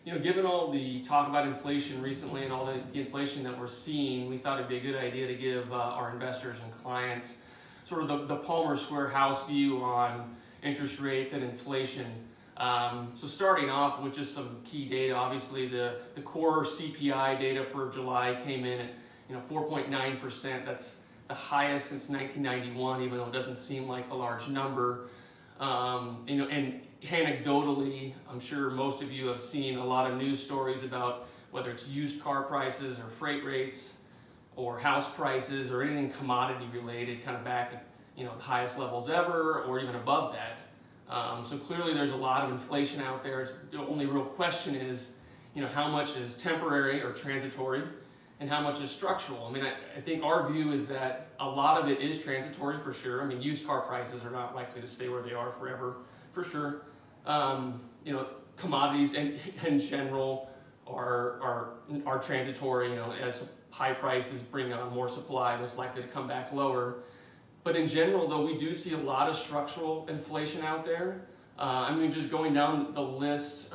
Given all the talk about inflation recently and all the inflation that we're seeing, we thought it'd be a good idea to give our investors and clients sort of the Palmer Square house view on interest rates and inflation. So starting off with just some key data, obviously the core CPI data for July came in at 4.9%. That's the highest since 1991, even though it doesn't seem like a large number. And anecdotally, I'm sure most of you have seen a lot of news stories about whether it's used car prices or freight rates or house prices or anything commodity related, kind of back at the highest levels ever or even above that. So clearly there's a lot of inflation out there. The only real question is, how much is temporary or transitory and how much is structural? I think our view is that a lot of it is transitory for sure. Used car prices are not likely to stay where they are forever, for sure. Commodities in general are transitory. As high prices bring on more supply, those likely to come back lower. But in general, though, we do see a lot of structural inflation out there. Just going down the list,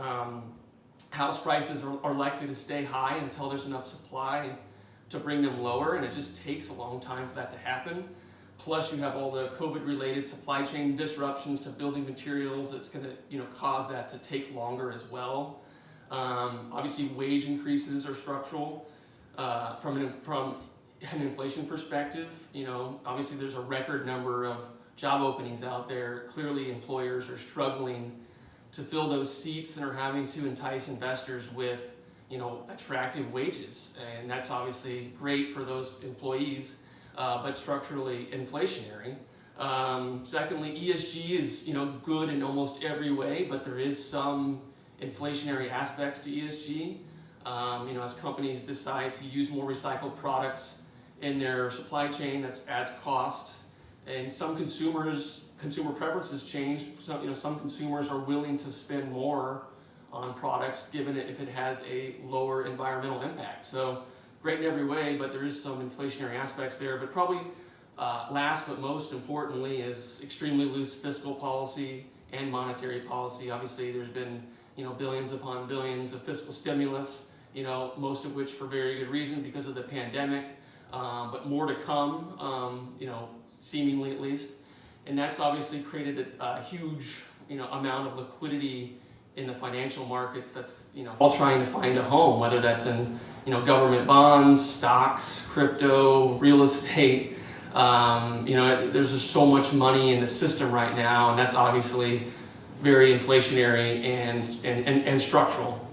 house prices are likely to stay high until there's enough supply to bring them lower, and it just takes a long time for that to happen. Plus, you have all the COVID-related supply chain disruptions to building materials that's going to, cause that to take longer as well. Obviously, wage increases are structural from an inflation perspective. Obviously, there's a record number of job openings out there. Clearly, employers are struggling to fill those seats and are having to entice investors with, attractive wages, and that's obviously great for those employees. But structurally inflationary. Secondly, ESG is good in almost every way, but there is some inflationary aspects to ESG. As companies decide to use more recycled products in their supply chain, that adds cost. And some consumer preferences change. Some consumers are willing to spend more on products given if it has a lower environmental impact. So great in every way, but there is some inflationary aspects there. But probably last but most importantly is extremely loose fiscal policy and monetary policy. Obviously, there's been billions upon billions of fiscal stimulus, most of which for very good reason because of the pandemic, but more to come, seemingly at least. And that's obviously created a huge amount of liquidity in the financial markets that's all trying to find a home, whether that's in government bonds, stocks, crypto, real estate. There's just so much money in the system right now, and that's obviously very inflationary and structural.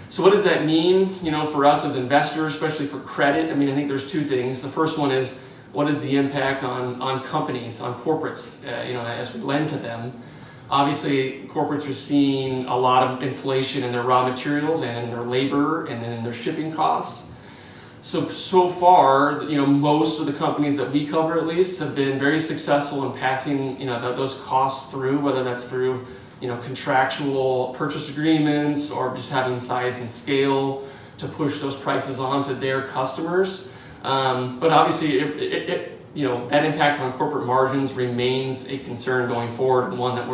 So what does that mean for us as investors, especially for credit? I think there's two things. The first one is, what is the impact on companies, on corporates, as we lend to them? Obviously, corporates are seeing a lot of inflation in their raw materials and in their labor and in their shipping costs. So far, most of the companies that we cover at least have been very successful in passing, those costs through, whether that's through, contractual purchase agreements or just having size and scale to push those prices on to their customers. But obviously, that impact on corporate margins remains a concern going forward, and one that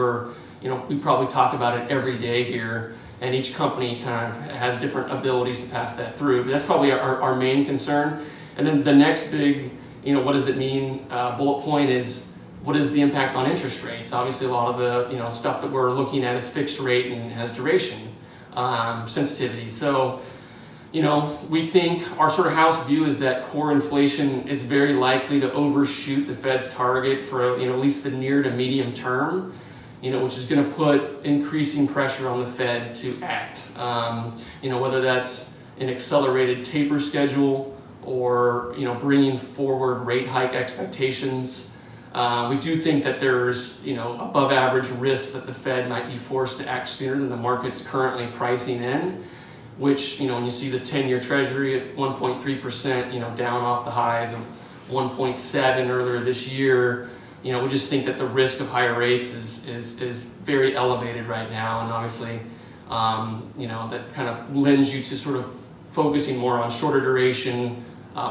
we probably talk about it every day here, and each company kind of has different abilities to pass that through. But that's probably our main concern. And then the next big, what does it mean, bullet point is, what is the impact on interest rates? Obviously, a lot of the stuff that we're looking at is fixed rate and has duration sensitivity. So, we think our sort of house view is that core inflation is very likely to overshoot the Fed's target for at least the near to medium term, which is going to put increasing pressure on the Fed to act. Whether that's an accelerated taper schedule or bringing forward rate hike expectations. We do think that there's above average risk that the Fed might be forced to act sooner than the market's currently pricing in, which when you see the 10-year Treasury at 1.3%, down off the highs of 1.7 earlier this year, we just think that the risk of higher rates is very elevated right now, and obviously that kind of lends you to sort of focusing more on shorter duration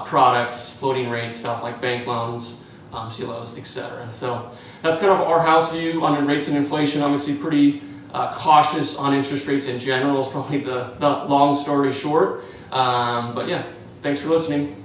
products, floating rate stuff like bank loans, CLOs, etc. So that's kind of our house view on rates and inflation. Obviously pretty cautious on interest rates in general is probably the long story short. But yeah, thanks for listening.